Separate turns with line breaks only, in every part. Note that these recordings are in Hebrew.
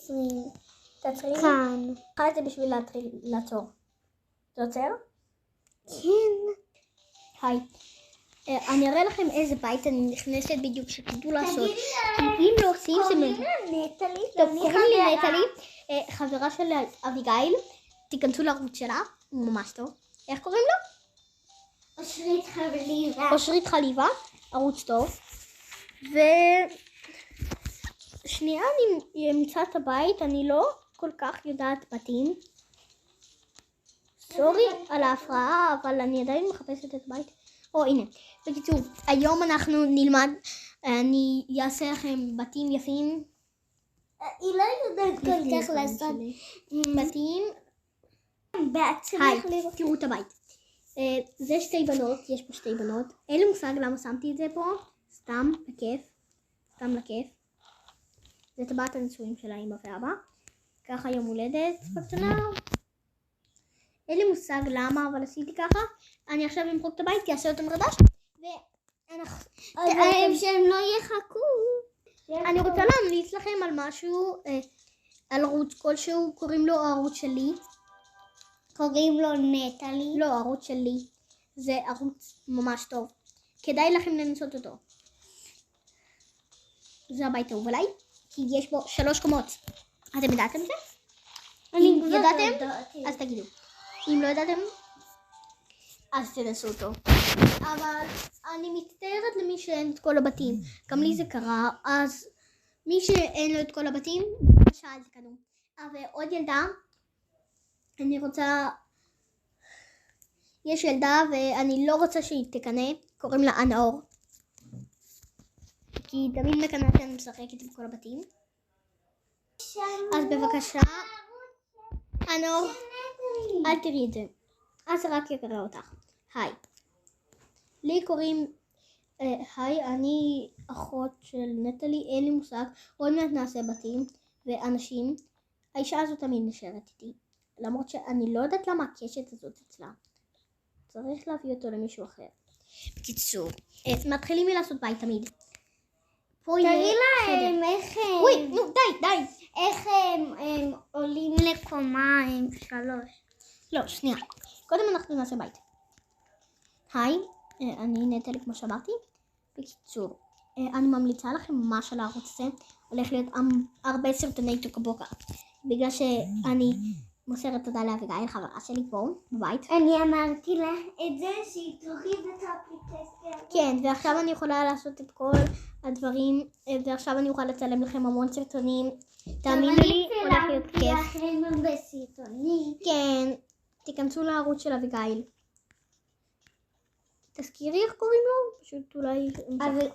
20. תעצרי.
כאן.
אחת זה בשביל לעצור. זה עוצר?
כן.
היי. אני אראה לכם איזה בית אני נכנסת בדיוק שתדעו לעשות. כי אם לא עושים זה
קוראים לה נטלי.
טוב, קוראים לי נטלי, חברה של אביגיל. תיכנסו לערוץ שלה, הוא ממש טוב. איך קוראים לו?
אושרית חליבה.
אושרית חליבה, ערוץ טוב. ושנייה אני אמצא את הבית, אני לא כל כך יודעת בתים. סורי על ההפרעה, אבל אני עדיין מחפשת את הבית. הנה, בקיצור, היום אנחנו נלמד, אני אעשה לכם בתים יפים.
היא לא יודעת כל כך לעשות
בתים.
בעצמך
היי, תראו את הבית. זה שתי בנות, יש פה שתי בנות. אין לי מושג למה שמתי את זה פה. סתם לכיף. סתם לכיף. זה טבעת הנישואים של האמא ואבא. ככה יום הולדת בקטנה. אין לי מושג למה, אבל עשיתי ככה. אני עכשיו אמחוק את הבית, אעשה אותו מחדש.
שהם לא יחכו.
אני רוצה להמליץ לכם על משהו, על ערוץ כלשהו, קוראים לו הערוץ שלי.
קוראים לו נטלי.
לא, הערוץ שלי. זה ערוץ ממש טוב. כדאי לכם לנסות אותו. זה הבית האהוב עליי, כי יש בו 3 קומות. אתם ידעתם את זה? אם ידעתם, אז תגידו. אם לא ידעתם, אז תנסו אותו. אבל אני מצטערת למי שאין את כל הבתים. גם לי זה קרה, אז מי שאין לו את כל הבתים, בבקשה אל תקנו. אבל עוד ילדה, אני רוצה, יש ילדה ואני לא רוצה שהיא תקנה, קוראים לה אנאור. כי תמיד מקנה שאני משחקת עם כל הבתים. אז בבקשה, אנאור, אל תראי את זה. אז רק יקרא אותך. היי. לי קוראים, היי, אני אחות של נטלי, אין לי מושג. עוד מעט נעשה בתים ואנשים. האישה הזאת תמיד נשארת איתי. למרות שאני לא יודעת למה הקשת הזאת אצלה. צריך להביא אותו למישהו אחר. בקיצור, מתחילים לעשות בית תמיד.
תראי להם איך הם...
אוי, נו, די.
איך הם עולים לקומה עם 3.
לא, שנייה. קודם אנחנו נעשה בית. היי, אני נטלי כמו שאמרתי. בקיצור, אני ממליצה לכם ממש על הערוץ הזה. הולך להיות הרבה סרטוני טוקבוקה. בגלל שאני מוסרת תודה לאביגיל, חברה שלי פה בבית.
אני אמרתי לה את זה שהיא תוריד את האפליקציה.
כן, ועכשיו אני יכולה לעשות את כל הדברים, ועכשיו אני אוכל לצלם לכם המון סרטונים. תאמינו לי, הולך להיות כיף. כן, תיכנסו לערוץ של אביגיל. תזכירי איך קוראים לו? פשוט אולי...
אבל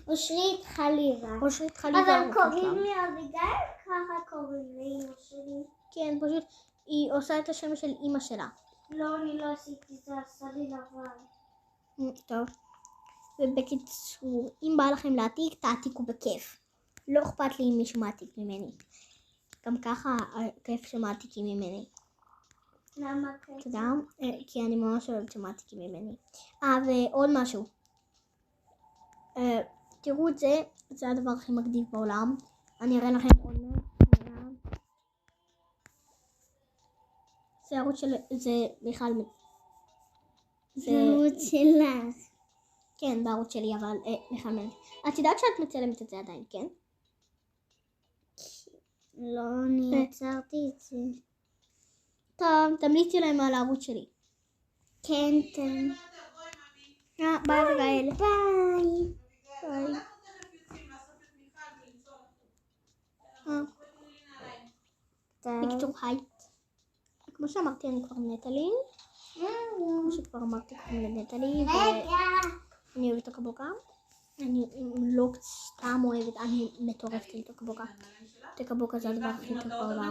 אושרית חליבה.
אושרית חליבה.
אבל קוראים לי אביגיל, ככה קוראים לי אמא שלי.
כן, פשוט היא עושה את השם של אמא שלה.
לא, אני לא עשיתי זה, עשה לי לבן.
טוב. ובקיצור, אם בא לכם להעתיק, תעתיקו בכיף. לא אכפת לי אם מישהו מעתיק ממני. גם ככה כיף שמעתיקים ממני.
למה כיף?
תודה, כי אני ממש אוהבת שמעתיקים ממני. ועוד משהו. תראו את זה, זה הדבר הכי מגניב בעולם. אני אראה לכם עוד מעט. זה ערוץ של... זה בכלל...
זה ערוץ שלך.
כן, בערוץ שלי, אבל בכלל... את יודעת שאת מצלמת את זה עדיין, כן?
לא, אני עצרתי את זה.
טוב, תמליצי להם על הערוץ שלי.
כן, תן.
ביי אביגיל.
ביי.
בקיצור, היי. כמו שאמרתי, אני כבר נטלי. כמו שכבר אמרתי, קוראים לי נטלי. אני אוהבת טוקבוקה. אני לא סתם אוהבת, אני מטורפת עם טוקבוקה. טוקבוקה זה הדבר הכי טוב בעולם.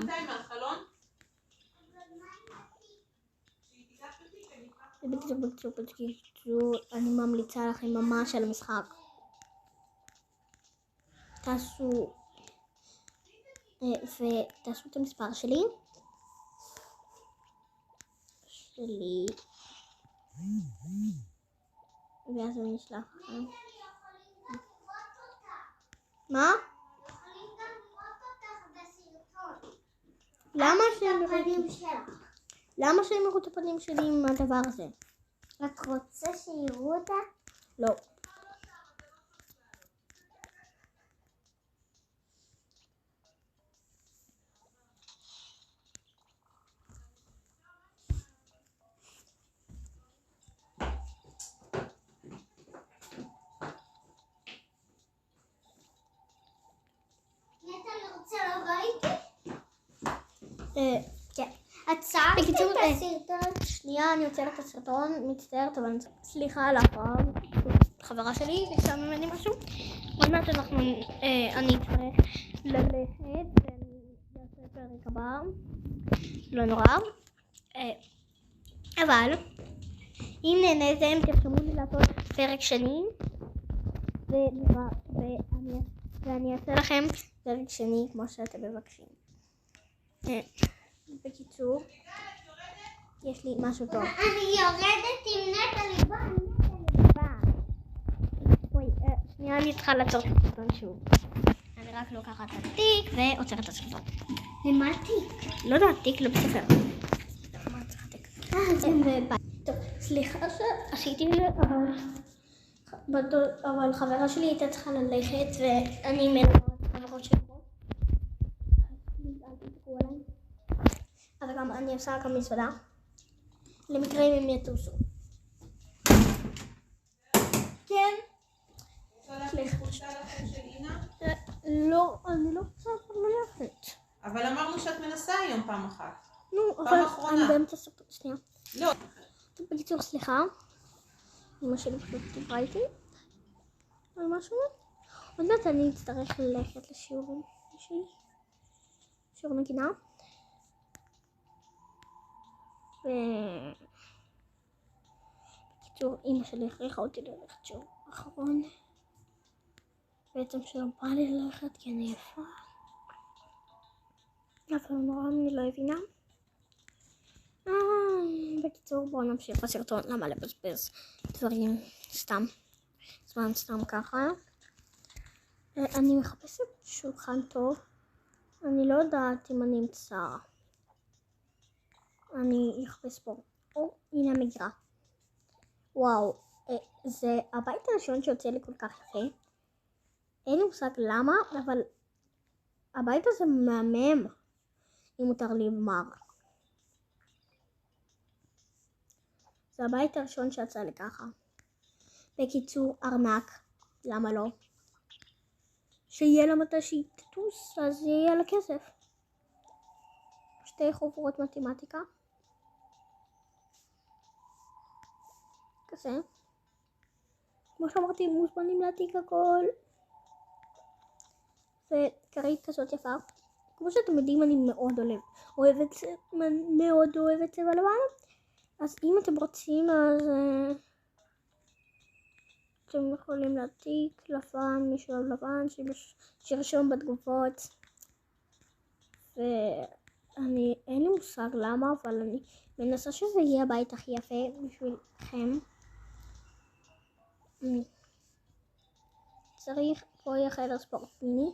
בקיצור, אני ממליצה לכם ממש על המשחק. תעשו את המספר שלי. ואז אני אשלח לכם. מה?
יכולים גם לראות אותך בסרטון.
למה שהם
הפנים שלך.
למה שהם יראו את הפנים שלי עם הדבר הזה?
את רוצה שיראו אותה?
לא.
נטע לא רוצה לבוא איתי?
כן.
עצרתי
בקיצור,
את הסרטון.
שנייה, אני עוצרת את הסרטון, מצטערת, אבל סליחה על ההפרעה. חברה שלי ביקשה ממני משהו. עוד מעט אני אצטרך ללכת ואני אעשה פרק הבא. לא נורא. אבל אם נהניתם תרשמו לי לעשות פרק שני ואני אעשה לכם פרק שני כמו שאתם מבקשים. בקיצור, יש לי משהו טוב.
אני יורדת עם נטע ליבה.
שנייה, אני צריכה לעצור את הסרטון שוב. אני רק לוקחת את התיק ועוצרת את הסרטון.
למה תיק?
לא יודעת, תיק לבית ספר. טוב, סליחה שעשיתי את זה, אבל חברה שלי הייתה צריכה ללכת ואני מלווה את חברות שלי. אל תתקעו עליי. אבל גם אני עושה גם מזוודה. למקרה אם הם יטוסו. כן. לא, אני לא רוצה ללכת.
אבל אמרנו שאת מנסה היום פעם אחת.
נו,
פעם
אבל
אחרונה.
אני באמצע סרטון. שנייה.
לא.
בקיצור, סליחה. אמא שלי פשוט דיברה איתי על משהו. עוד מעט אני אצטרך ללכת לשיעורים שלי. שיעור נגינה. בקיצור, אמא שלי הכריחה אותי ללכת שיעור אחרון. בעצם שלא בא לי ללכת כי אני יפה. אבל נורא אני לא הבינה. בקיצור, בואו נמשיך בסרטון. למה לבזבז דברים סתם? זמן סתם ככה. אני מחפשת שולחן טוב. אני לא יודעת אם אני אמצא. אני אחפש פה. הנה המגירה. וואו, זה הבית הראשון שיוצא לי כל כך יפה. אין לי מושג למה, אבל הבית הזה מהמם, אם מותר לי לומר. זה הבית הראשון שיצא לי ככה. בקיצור, ארנק, למה לא? שיהיה לה מתי שהיא תטוס, אז יהיה לה כסף. 2 חוברות מתמטיקה. כזה. כמו שאמרתי, מוזמנים להעתיק הכל. וכרית כזאת יפה. כמו שאתם יודעים, אני מאוד אוהבת צבע לבן. אז אם אתם רוצים, אז אתם יכולים להעתיק לבן, משלב לבן, שירשום בתגובות. אין לי מושג למה, אבל אני מנסה שזה יהיה הבית הכי יפה בשבילכם. צריך, פה יהיה חדר ספורט מיני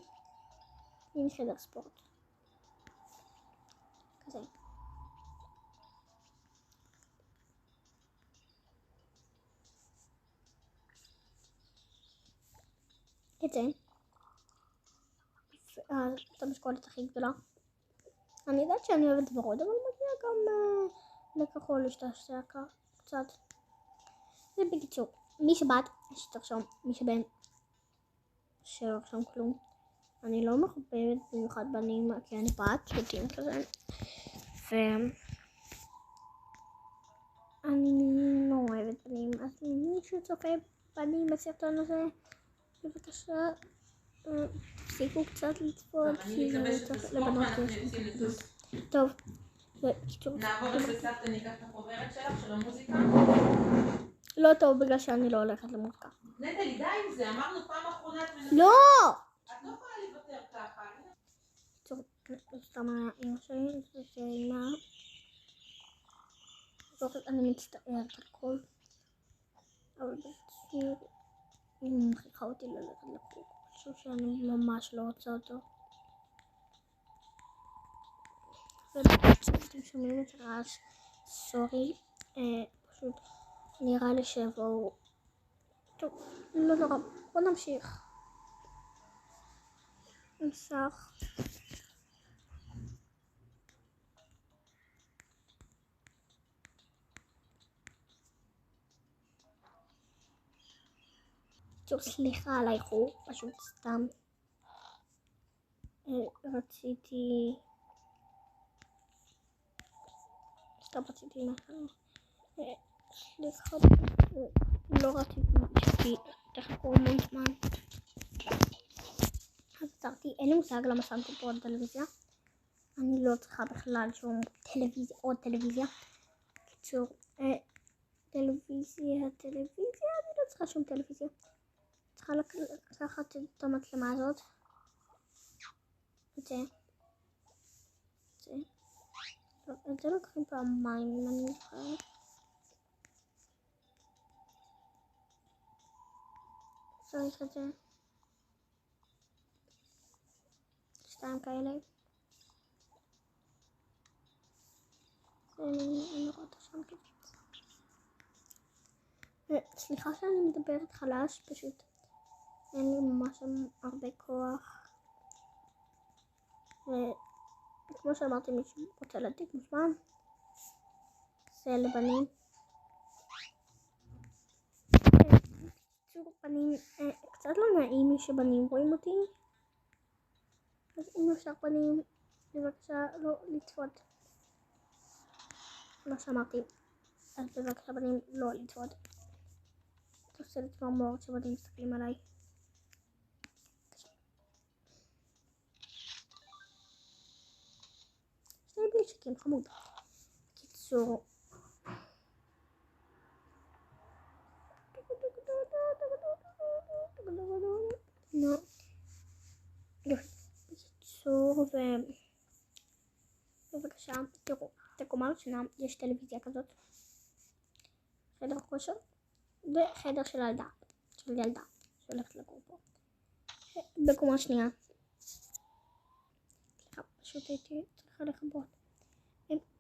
חדר ספורט. כזה. את זה. את המשקולת הכי גדולה. אני יודעת שאני אוהבת ורוד, אבל מגיע גם לכחול להשתעשע קצת. ובקיצור, מי שבאת, שתרשום, מי שבן, שרשום כלום. אני לא מחבבת במיוחד בנים, כי אני בת, שותים כזה. ואני לא אוהבת בנים, אז מי שצופה בנים בסרטון הזה, בבקשה, תפסיקו קצת לצפות, כי זה צריך לבנות יש. טוב, בקיצור.
נעבור לבסבתא, ניקח את החוברת שלך, של המוזיקה.
לא טוב, בגלל שאני לא הולכת למוזיקה.
נטלי, די עם זה, אמרנו פעם אחרונה את מנסה.
לא!
את לא יכולה לוותר ככה.
טוב, סתם אמא שלי, זה שאמא. אני מצטערת על כל. אבל בקיצור, היא מכריחה אותי ללכת לחוג. משהו שאני ממש לא רוצה אותו. אתם שומעים את הרעש, סורי, פשוט נראה לי שיבואו. טוב, לא נורא, בוא נמשיך. נמסך. טוב, סליחה על האיחור, פשוט סתם רציתי משהו. סליחה, לא רציתי שתחכו המון זמן. אז עצרתי, אין לי מושג למה שמתי פה עוד טלוויזיה. אני לא צריכה בכלל שום טלוויזיה, עוד טלוויזיה. קיצור, טלוויזיה, אני לא צריכה שום טלוויזיה. צריכה לקחת את המצלמה הזאת. את זה לוקחים פעמיים, אם אני זוכרת. צריך את זה. 2 כאלה. אני רואה אותה שם כזה. סליחה שאני מדברת חלש, פשוט אין לי ממש הרבה כוח. וכמו שאמרתי, מישהו רוצה להדליק מזמן. זה לבנים. קיצור בנים, קצת לא נעים לי שבנים רואים אותי. אז אם אפשר בנים, בבקשה לא לצפות. מה שאמרתי, אז בבקשה בנים לא לצפות. אתה עושה לי צמרמורת שבנים מסתכלים עליי. שני בלשיקים חמוד. קיצור. נו. בקיצור בבקשה, תראו, בקומה ראשונה יש טלוויזיה כזאת. חדר כושר. וחדר של ילדה שהולכת לגור פה. בקומה שנייה. סליחה, פשוט הייתי צריכה לכבות.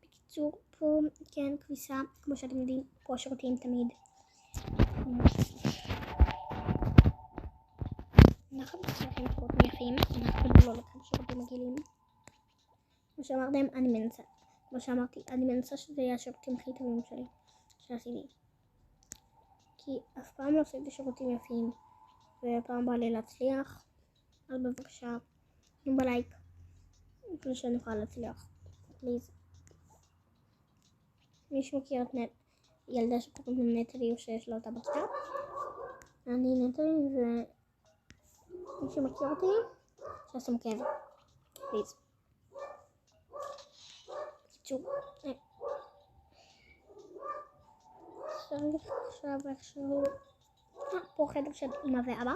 בקיצור, פה כן כביסה, כמו שאתם יודעים, פה שירותים תמיד. אנחנו צריכים שירותים יפים, אנחנו לא לקחים שירותים מגעילים. כמו שאמרתי, אני מנסה שזה יהיה השירותים הכי טובים שלי, שעשיתי. כי אף פעם לא עשיתי שירותים יפים, ופעם בא לי להצליח. אז בבקשה, תנו בלייק, כדי שנוכל להצליח. פליז. מי שמכיר את ילדה שקוראים לה נטלי או שיש לה אותה בכיתה? אני נטלי ומי שמכיר אותי, שעשום כאב. פליז. בקיצור. צריך עכשיו איכשהו. פה חדר של אמא ואבא.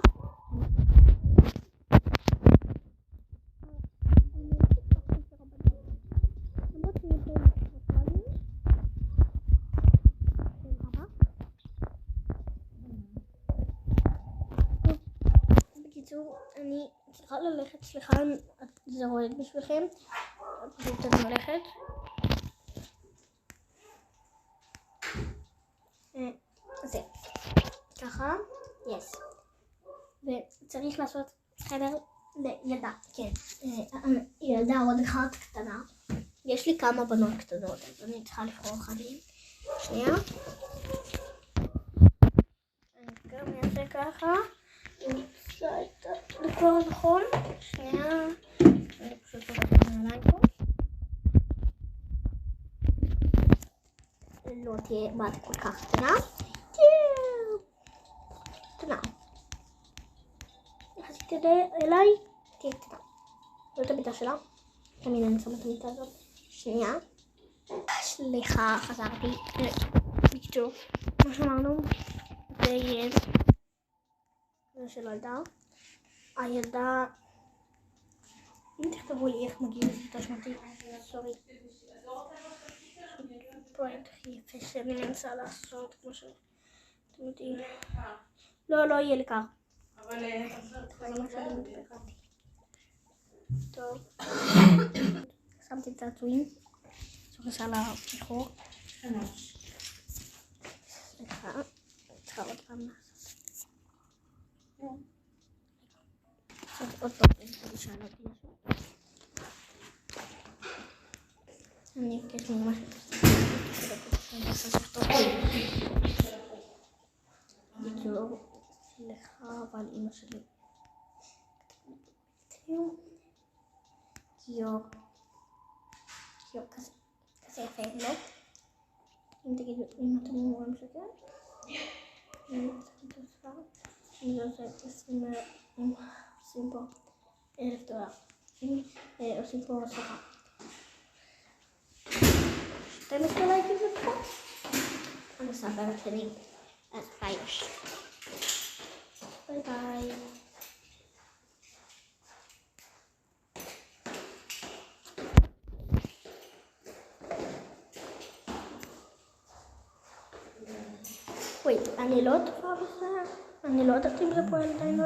בקיצור, אני צריכה ללכת, סליחה אם זה רועד בשבילכם, פשוט אני הולכת. זה ככה, יס. וצריך לעשות חדר לילדה, כן, ילדה עוד אחת קטנה. יש לי כמה בנות קטנות, אז אני צריכה לבחור אחדים. שנייה. אני גם אעשה ככה. אני עושה את הדקור הנכון. שנייה. אני פשוט הולכת מעליי פה. לא תהיה בת כל כך קטנה. קטנה. יחסית אליי, תהיה קטנה. זאת המיטה שלה. תמיד אני שמה את המיטה הזאת. שנייה. סליחה, חזרתי. בקיצור, כמו שאמרנו, זה יהיה זה של הילדה. הילדה, אם תכתבו לי איך מגיעים לזה תשמעתי, סורי. פרויקט הכי יפה שאני מנסה לעשות, כמו שאתם יודעים. לא יהיה לי קר.
אבל
טוב. שמתי צעצועים. סליחה על האיחור.
3.
סליחה. צריכה עוד פעם לעשות. עוד פעם, אני שאלה אותי משהו. אני אבקש ממש בקיצור, סליחה, אבל אמא שלי גיור כזה יפה, לא? אם תגידו, אם אתם אומרים שכן, אני לא יודעת, אם עושים פה $1,000, אם עושים פה סליחה 12 לייקים לפחות, אני עושה בערך שלי, אז ביי. ביי ביי. וואי, אני לא טובה בזה, אני לא יודעת אם זה פועל עדיין או לא.